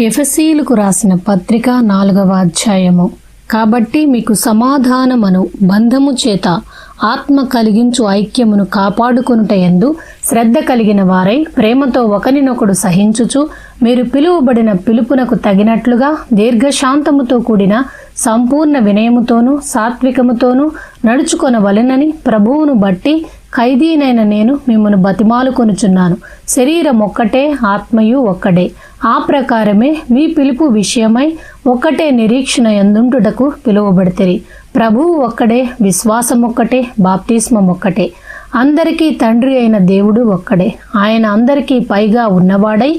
ఎఫెసీయులకు రాసిన పత్రిక 4వ అధ్యాయము. కాబట్టి మీకు సమాధానమను బంధము చేత ఆత్మ కలిగించు ఐక్యమును కాపాడుకొనుట యందు శ్రద్ధ కలిగిన వారై ప్రేమతో ఒకరినొకడు సహించుచు మీరు పిలువబడిన పిలుపునకు తగినట్లుగా దీర్ఘశాంతముతో కూడిన సంపూర్ణ వినయముతోనూ సాత్వికముతోనూ నడుచుకొనవలెనని ప్రభువును బట్టి ఖైదీనైన నేను మిమ్మను బతిమాలుకొనుచున్నాను. శరీరం ఒక్కటే, ఆత్మయు ఒక్కడే. ఆ ప్రకారమే మీ పిలుపు విషయమై ఒక్కటే నిరీక్షణ యందుండుటకు పిలువబడితిరి. ప్రభువు ఒక్కడే, విశ్వాసం ఒక్కటే, బాప్తిస్మం ఒక్కటే. అందరికీ తండ్రి అయిన దేవుడు ఒక్కడే. ఆయన అందరికీ పైగా ఉన్నవాడై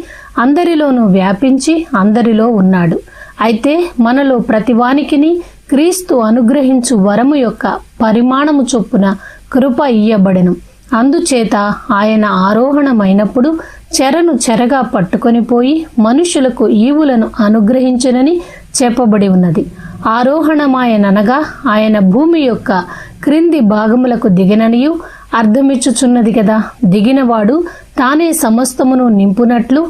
అందరిలోనూ వ్యాపించి అందరిలో ఉన్నాడు. అయితే మనలో ప్రతివానికిని క్రీస్తు అనుగ్రహించు వరము యొక్క పరిమాణము చొప్పున కృప ఇయ్యబడెను. అందుచేత ఆయన ఆరోహణమైనప్పుడు చెరను చెరగా పట్టుకొని పోయి మనుషులకు ఈవులను అనుగ్రహించునని చెప్పబడి ఉన్నది. ఆరోహణమాయననగా ఆయన భూమి యొక్క క్రింది భాగములకు దిగిననియు అర్థమిచ్చుచున్నది కదా. దిగినవాడు తానే సమస్తమును నింపునట్లు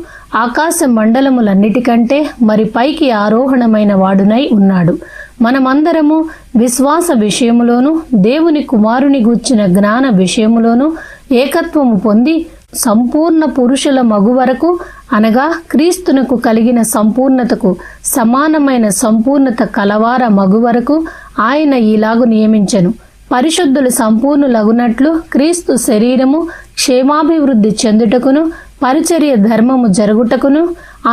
ఆకాశ మండలములన్నిటికంటే మరి పైకి ఆరోహణమైన వాడునై ఉన్నాడు. మనమందరము విశ్వాస విషయములోను దేవుని కుమారుని గూర్చిన జ్ఞాన విషయములోను ఏకత్వము పొంది సంపూర్ణ పురుషుల మగు వరకు, అనగా క్రీస్తునకు కలిగిన సంపూర్ణతకు సమానమైన సంపూర్ణత కలవార మగు వరకు ఆయన ఈలాగు నియమించెను. పరిశుద్ధులు సంపూర్ణులగునట్లు క్రీస్తు శరీరము క్షేమాభివృద్ధి చెందుటకును పరిచర్య ధర్మము జరుగుటకును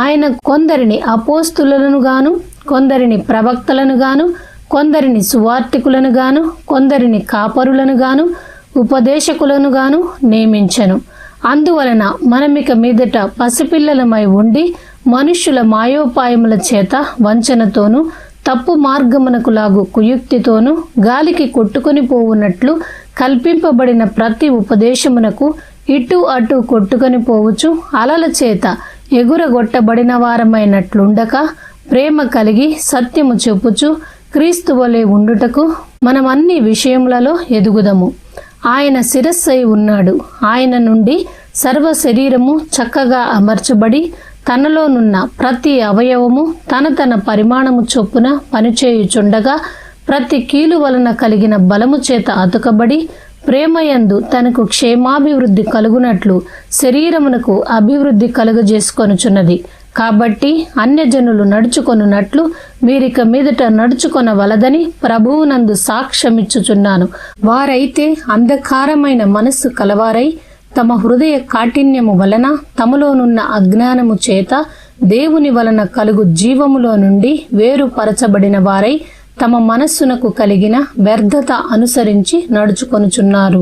ఆయన కొందరిని అపోస్తులను గాను, కొందరిని ప్రవక్తలను గాను, కొందరిని సువార్తికులను గాను, కొందరిని కాపరులను గాను, ఉపదేశకులను గాను నియమించెను. అందువలన మనమిక మీదట పసిపిల్లలమై ఉండి మనుష్యుల మాయోపాయముల చేత వంచనతోనూ తప్పు మార్గమునకు లాగు కుయుక్తితోనూ గాలికి కొట్టుకొని పోవునట్లు కల్పింపబడిన ప్రతి ఉపదేశమునకు ఇటు అటు కొట్టుకొని పోవచ్చు అలల చేత ఎగురగొట్టబడిన వారమైనట్లుండక ప్రేమ కలిగి సత్యము చెప్పుచు క్రీస్తు వలె ఉండుటకు మనమన్ని విషయములలో ఎదుగుదము. ఆయన శిరస్సై ఉన్నాడు. ఆయన నుండి సర్వ శరీరము చక్కగా అమర్చబడి తనలోనున్న ప్రతి అవయవము తన పరిమాణము చొప్పున పనిచేయుచుండగా ప్రతి కీలు వలన కలిగిన బలము చేత అతుకబడి ప్రేమయందు తనకు క్షేమాభివృద్ధి కలుగునట్లు శరీరమునకు అభివృద్ధి కలుగజేసుకొనుచున్నది. కాబట్టి అన్యజనులు నడుచుకొనున్నట్లు మీరిక మీదట నడుచుకొనవలదని ప్రభువునందు సాక్ష్యమిచ్చుచున్నాను. వారైతే అంధకారమైన మనస్సు కలవారై తమ హృదయ కాఠిన్యము వలన తమలోనున్న అజ్ఞానము చేత దేవుని వలన కలుగు జీవములో నుండి వేరుపరచబడిన వారై తమ మనస్సునకు కలిగిన వ్యర్థత అనుసరించి నడుచుకొనుచున్నారు.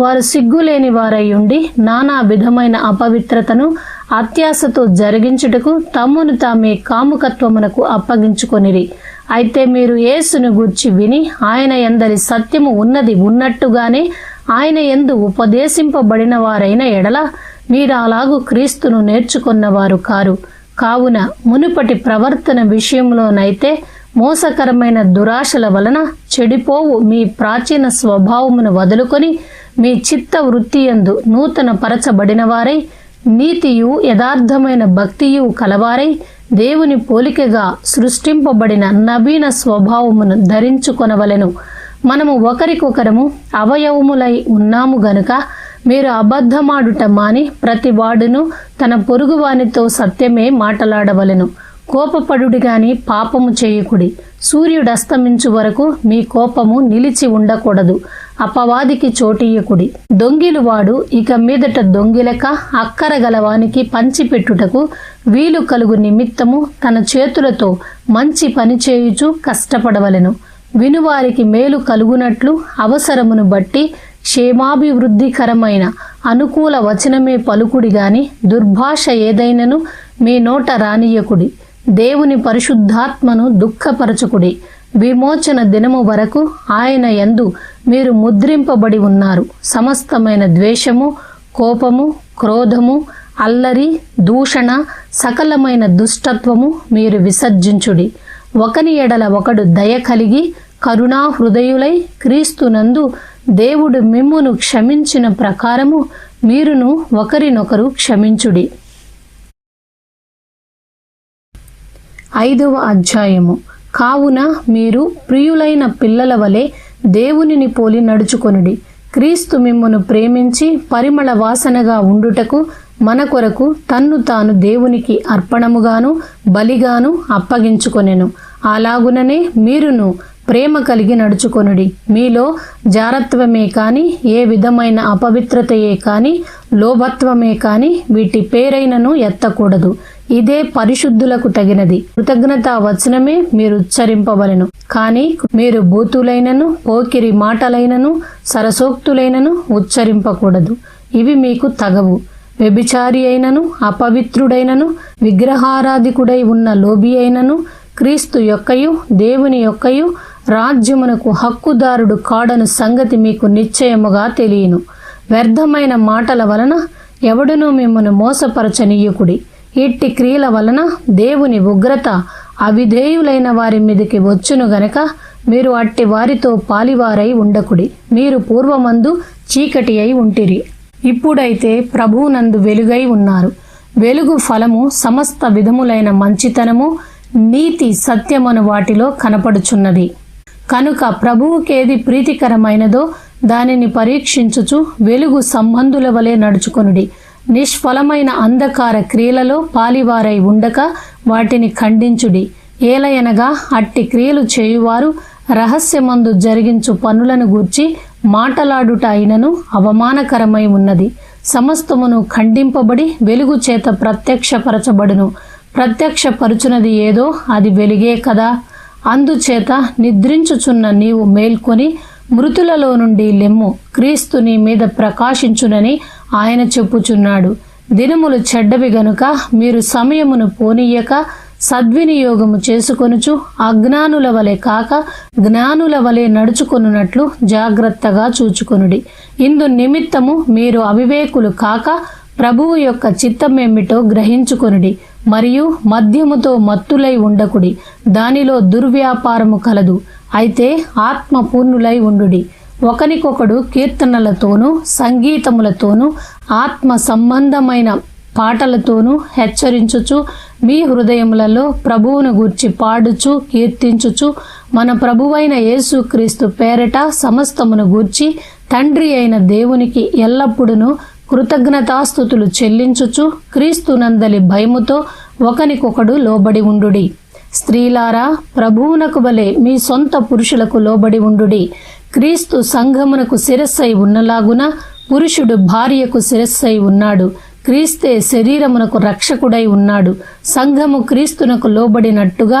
వారు సిగ్గులేని వారై ఉండి నానా విధమైన అపవిత్రతను అత్యాశతో జరిగించుటకు తమ్మును తామే కాముకత్వమునకు అప్పగించుకొనిరి. అయితే మీరు యేసును గూర్చి విని ఆయన యందలి సత్యము ఉన్నది ఉన్నట్టుగానే ఆయన యందు ఉపదేశింపబడిన వారైన ఎడల మీరు అలాగూ క్రీస్తును నేర్చుకున్నవారు కారు. కావున మునుపటి ప్రవర్తన విషయంలోనైతే మోసకరమైన దురాశల వలన చెడిపోవు మీ ప్రాచీన స్వభావమును వదులుకొని మీ చిత్త వృత్తియందు నూతన పరచబడిన వారై నీతియు యథార్థమైన భక్తియు కలవారై దేవుని పోలికగా సృష్టింపబడిన నవీన స్వభావమును ధరించుకొనవలెను. మనము ఒకరికొకరము అవయవములై ఉన్నాము గనుక మీరు అబద్ధమాడుట మాని ప్రతివాడును తన పొరుగువానితో సత్యమే మాటలాడవలెను. కోపపడుడి గాని పాపము చేయకుడి. సూర్యుడస్తమించు వరకు మీ కోపము నిలిచి ఉండకూడదు. అపవాదికి చోటియ్యకుడి. దొంగిలువాడు ఇక మీదట దొంగిలక అక్కర గలవానికి పంచిపెట్టుటకు వీలు కలుగు నిమిత్తము తన చేతులతో మంచి పని చేయుచు కష్టపడవలెను. వినువారికి మేలు కలుగునట్లు అవసరమును బట్టి క్షేమాభివృద్ధికరమైన అనుకూల వచనమే పలుకుడి గాని దుర్భాష ఏదైనను మీ నోట రానియకుడి. దేవుని పరిశుద్ధాత్మను దుఃఖపరచుకుడి. విమోచన దినము వరకు ఆయన యందు మీరు ముద్రింపబడి ఉన్నారు. సమస్తమైన ద్వేషము, కోపము, క్రోధము, అల్లరి, దూషణ, సకలమైన దుష్టత్వము మీరు విసర్జించుడి. ఒకని ఎడల ఒకడు దయ కలిగి కరుణా హృదయులై క్రీస్తునందు దేవుడు మిమ్మును క్షమించిన ప్రకారము మీరును ఒకరినొకరు క్షమించుడి. 5వ అధ్యాయము. కావున మీరు ప్రియులైన పిల్లల వలె దేవునిని పోలి నడుచుకొనుడి. క్రీస్తు మిమ్మును ప్రేమించి పరిమళ వాసనగా ఉండుటకు మన కొరకు తన్ను తాను దేవునికి అర్పణముగాను బలిగాను అప్పగించుకొనెను. అలాగుననే మీరును ప్రేమ కలిగి నడుచుకొనుడి. మీలో జారత్వమే కాని ఏ విధమైన అపవిత్రతయే కాని లోభత్వమే కాని వీటి పేరైనను ఎత్తకూడదు. ఇదే పరిశుద్ధులకు తగినది. కృతజ్ఞతా వచనమే మీరు ఉచ్చరింపవలెను. కాని మీరు బూతులైనను పోకిరి మాటలైనను సరసోక్తులైనను ఉచ్చరింపకూడదు. ఇవి మీకు తగవు. వ్యభిచారి అయినను అపవిత్రుడైనను విగ్రహారాధికుడై ఉన్న లోబి అయినను క్రీస్తు యొక్కయు దేవుని యొక్కయు రాజ్యమునకు హక్కుదారుడు కాడను సంగతి మీకు నిశ్చయముగా తెలియను. వ్యర్థమైన మాటల వలన ఎవడునూ మిమ్మను మోసపరచనీయుకుడి. ఇట్టి క్రియల వలన దేవుని ఉగ్రత అవిధేయులైన వారి మీదకి వచ్చును గనక మీరు అట్టి వారితో పాలివారై ఉండకుడి. మీరు పూర్వమందు చీకటి అయి ఉంటిరి, ఇప్పుడైతే ప్రభువునందు వెలుగై ఉన్నారు. వెలుగు ఫలము సమస్త విధములైన మంచితనము నీతి సత్యమను వాటిలో కనపడుచున్నది. కనుక ప్రభువుకేది ప్రీతికరమైనదో దానిని పరీక్షించుచు వెలుగు సంబంధుల వలె నడుచుకొనుడి. నిష్ఫలమైన అంధకార క్రియలలో పాలివారై ఉండక వాటిని ఖండించుడి. ఏలయనగా అట్టి క్రియలు చేయువారు రహస్యమందు జరిగించు పనులను గూర్చి మాటలాడుట అయినను అవమానకరమై ఉన్నది. సమస్తమును ఖండింపబడి వెలుగు చేత ప్రత్యక్షపరచబడును. ప్రత్యక్షపరుచున్నది ఏదో అది వెలుగే కదా. అందుచేత నిద్రించుచున్న నీవు మేల్కొని మృతులలో నుండి లెమ్ము, క్రీస్తు నీ మీద ప్రకాశించునని ఆయన చెప్పుచున్నాడు. దినములు చెడ్డవి గనుక మీరు సమయమును పోనీయక సద్వినియోగము చేసుకొనుచు అజ్ఞానుల వలె కాక జ్ఞానుల వలె నడుచుకొనున్నట్లు జాగ్రత్తగా చూచుకొనుడి. ఇందు నిమిత్తము మీరు అవివేకులు కాక ప్రభువు యొక్క చిత్తమేమిటో గ్రహించుకొనుడి. మరియు మద్యముతో మత్తులై ఉండకుడి, దానిలో దుర్వ్యాపారము కలదు. అయితే ఆత్మపూర్ణులై ఉండుడి. ఒకనికొకడు కీర్తనలతోనూ సంగీతములతోనూ ఆత్మ సంబంధమైన పాటలతోనూ హెచ్చరించుచు మీ హృదయములలో ప్రభువును గూర్చి పాడుచు కీర్తించుచు మన ప్రభువైన యేసుక్రీస్తు పేరట సమస్తమును గూర్చి తండ్రి అయిన దేవునికి ఎల్లప్పుడూ కృతజ్ఞతాస్తుతులు చెల్లించుచు క్రీస్తునందలి భయముతో ఒకనికొకడు లోబడి ఉండుడి. స్త్రీలారా, ప్రభువునకు వలె మీ సొంత పురుషులకు లోబడి ఉండుడి. క్రీస్తు సంఘమునకు శిరస్సై ఉన్నలాగున పురుషుడు భార్యకు శిరస్సై ఉన్నాడు. క్రీస్తే శరీరమునకు రక్షకుడై ఉన్నాడు. సంఘము క్రీస్తునకు లోబడినట్టుగా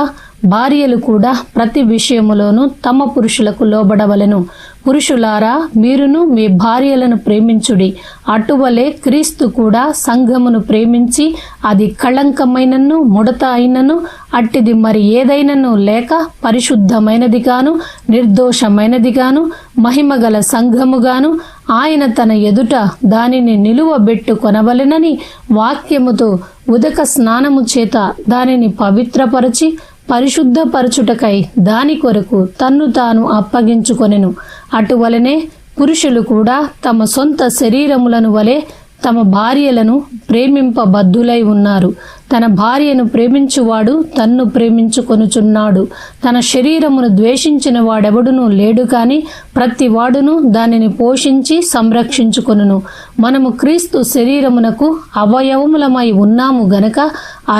భార్యలు కూడా ప్రతి విషయములోనూ తమ పురుషులకు లోబడవలెను. పురుషులారా, మీరును మీ భార్యలను ప్రేమించుడి. అటువలే క్రీస్తు కూడా సంఘమును ప్రేమించి అది కళంకమైనను ముడత అయినను అట్టిది మరి ఏదైనను లేక పరిశుద్ధమైనదిగాను నిర్దోషమైనదిగాను మహిమగల సంఘముగాను ఆయన తన ఎదుట దానిని నిలువబెట్టు కొనవలెనని వాక్యముతో ఉదక స్నానము చేత దానిని పవిత్రపరచి పరిశుద్ధపరచుటకై దాని కొరకు తన్ను తాను అప్పగించుకొనెను. అటువలనే పురుషులు కూడా తమ సొంత శరీరములను వలె తమ భార్యలను ప్రేమింపబద్ధులై ఉన్నారు. తన భార్యను ప్రేమించువాడు తన్ను ప్రేమించుకొనుచున్నాడు. తన శరీరమును ద్వేషించిన వాడెవడునూ లేడు కాని ప్రతి వాడును దానిని పోషించి సంరక్షించుకొనును. మనము క్రీస్తు శరీరమునకు అవయవములమై ఉన్నాము గనక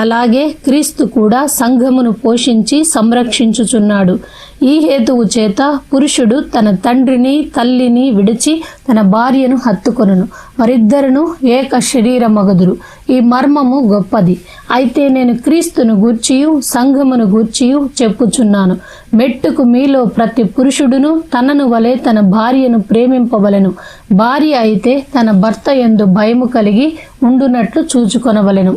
అలాగే క్రీస్తు కూడా సంఘమును పోషించి సంరక్షించుచున్నాడు. ఈ హేతువు చేత పురుషుడు తన తండ్రిని తల్లిని విడిచి తన భార్యను హత్తుకొనును, వారిద్దరును ఏక శరీరమగుదురు. ఈ మర్మము గొప్పది. అయితే నేను క్రీస్తును గూర్చియు సంఘమును గూర్చియు చెప్పుచున్నాను. మెట్టుకు మీలో ప్రతి పురుషుడును తనను వలె తన భార్యను ప్రేమింపవలెను. భార్య అయితే తన భర్త యందు భయము కలిగి ఉండునట్లు చూచుకొనవలెను.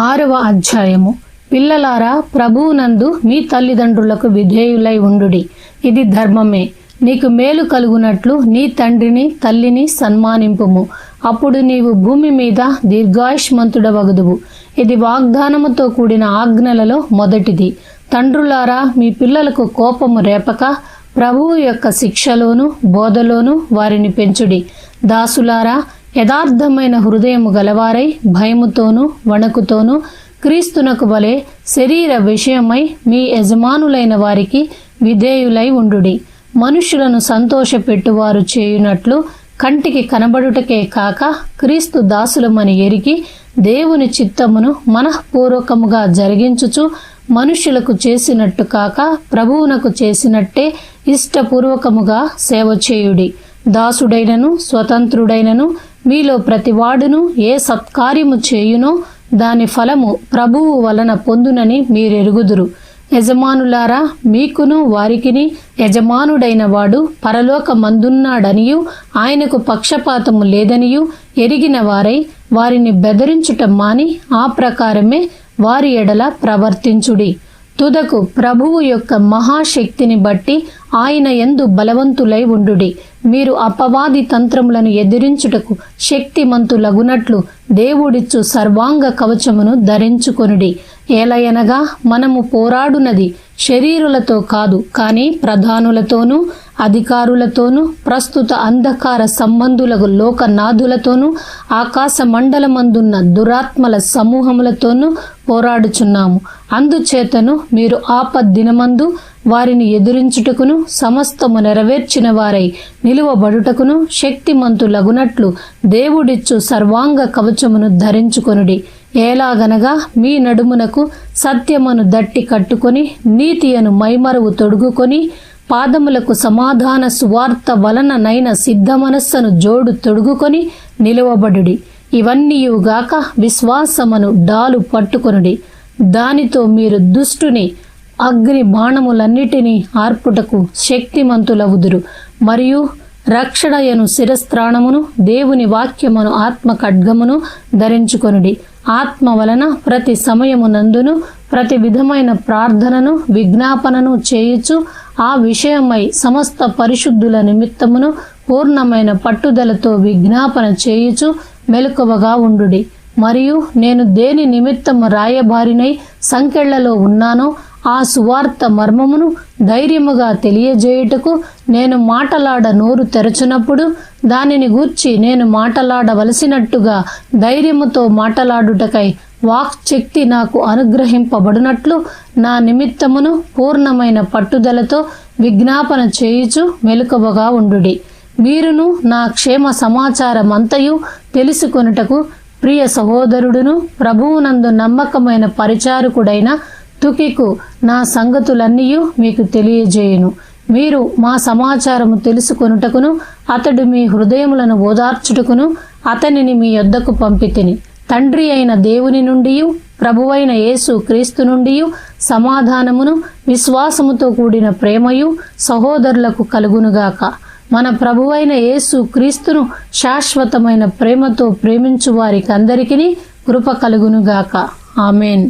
6వ అధ్యాయము. పిల్లలారా, ప్రభువునందు మీ తల్లిదండ్రులకు విధేయులై ఉండుడి. ఇది ధర్మమే. నీకు మేలు కలుగునట్లు నీ తండ్రిని తల్లిని సన్మానింపుము. అప్పుడు నీవు భూమి మీద దీర్ఘాయుష్మంతుడవగుదువు. ఇది వాగ్దానముతో కూడిన ఆజ్ఞలలో మొదటిది. తండ్రులారా, మీ పిల్లలకు కోపము రేపక ప్రభువు యొక్క శిక్షలోను బోధలోను వారిని పెంచుడి. దాసులారా, యథార్థమైన హృదయము గలవారై భయముతోనూ వణకుతోనూ క్రీస్తునకు వలె శరీర విషయమై మీ యజమానులైన వారికి విధేయులై ఉండుడి. మనుషులను సంతోషపెట్టువారు చేయునట్లు కంటికి కనబడుటకే కాక క్రీస్తు దాసులమని ఎరిగి దేవుని చిత్తమును మనఃపూర్వకముగా జరిగించుచు మనుష్యులకు చేసినట్టు కాక ప్రభువునకు చేసినట్టే ఇష్టపూర్వకముగా సేవ చేయుడి. దాసుడైనను స్వతంత్రుడైనను మీలో ప్రతివాడును ఏ సత్కార్యము చేయునో దాని ఫలము ప్రభువు వలన పొందునని మీరెరుగుదురు. యజమానులారా, మీకును వారికిని యజమానుడైన వాడు పరలోకమందున్నాడనియు ఆయనకు పక్షపాతము లేదనియు ఎరిగిన వారై వారిని బెదిరించుట మాని ఆ ప్రకారమే వారి ఎడల ప్రవర్తించుడి. తుదకు ప్రభువు యొక్క మహాశక్తిని బట్టి ఆయన యందు బలవంతులై ఉండుడి. మీరు అపవాది తంత్రములను ఎదిరించుటకు శక్తిమంతులగునట్లు దేవుడిచ్చు సర్వాంగ కవచమును ధరించుకొనుడి. ఏలయనగా మనము పోరాడునది శరీరులతో కాదు, కానీ ప్రధానులతోనూ అధికారులతోనూ ప్రస్తుత అంధకార సంబంధులకు లోకనాథులతోనూ ఆకాశ మండలమందున్న దురాత్మల సమూహములతోనూ పోరాడుచున్నాము. అందుచేతను మీరు ఆపద్దినమందు వారిని ఎదురించుటకును సమస్తము నెరవేర్చిన వారై నిలువబడుటకును శక్తిమంతులగునట్లు దేవుడిచ్చు సర్వాంగ కవచమును ధరించుకొనుడి. ఏలాగనగా మీ నడుమునకు సత్యమును దట్టి కట్టుకొని నీతియను మైమరువు తొడుగుకొని పాదములకు సమాధాన సువార్త వలననైన సిద్ధ మనస్సును జోడు తొడుగుకొని నిలువబడుడి. ఇవన్నీయుగాక విశ్వాసమును డాలు పట్టుకొనుడి. దానితో మీరు దుష్టుని అగ్ని బాణములన్నిటినీ ఆర్పుటకు శక్తిమంతులవుదురు. మరియు రక్షణయను శిరస్త్రాణమును దేవుని వాక్యమును ఆత్మ ఖడ్గమును ధరించుకొనుడి. ఆత్మ వలన ప్రతి సమయమునందును ప్రతి విధమైన ప్రార్థనను విజ్ఞాపనను చేయుచు ఆ విషయమై సమస్త పరిశుద్ధుల నిమిత్తమును పూర్ణమైన పట్టుదలతో విజ్ఞాపన చేయుచు మెలకువగా ఉండుడి. మరియు నేను దేని నిమిత్తము రాయబారినై సంకెళ్లలో ఉన్నానో ఆ సువార్త మర్మమును ధైర్యముగా తెలియజేయుటకు నేను మాటలాడ నోరు తెరచునప్పుడు దానిని గూర్చి నేను మాటలాడవలసినట్టుగా ధైర్యముతో మాటలాడుటకై వాక్శక్తి నాకు అనుగ్రహింపబడినట్లు నా నిమిత్తమును పూర్ణమైన పట్టుదలతో విజ్ఞాపన చేయుచు మెలకువగా ఉండుడి. మీరును నా క్షేమ సమాచారమంతయు తెలుసుకొనుటకు ప్రియ సహోదరుడును ప్రభువునందు నమ్మకమైన పరిచారకుడైన తుకికు నా సంగతులన్నీయు మీకు తెలియజేయును. మీరు మా సమాచారము తెలుసుకొనుటకును అతడు మీ హృదయములను ఓదార్చుటకును అతనిని మీ యొద్దకు పంపితిని. తండ్రి అయిన దేవుని నుండియు ప్రభువైన యేసు క్రీస్తు నుండియు సమాధానమును విశ్వాసముతో కూడిన ప్రేమయు సహోదరులకు కలుగునుగాక. మన ప్రభువైన యేసు క్రీస్తును శాశ్వతమైన ప్రేమతో ప్రేమించు వారికి అందరికీ కృప కలుగునుగాక. ఆమేన్.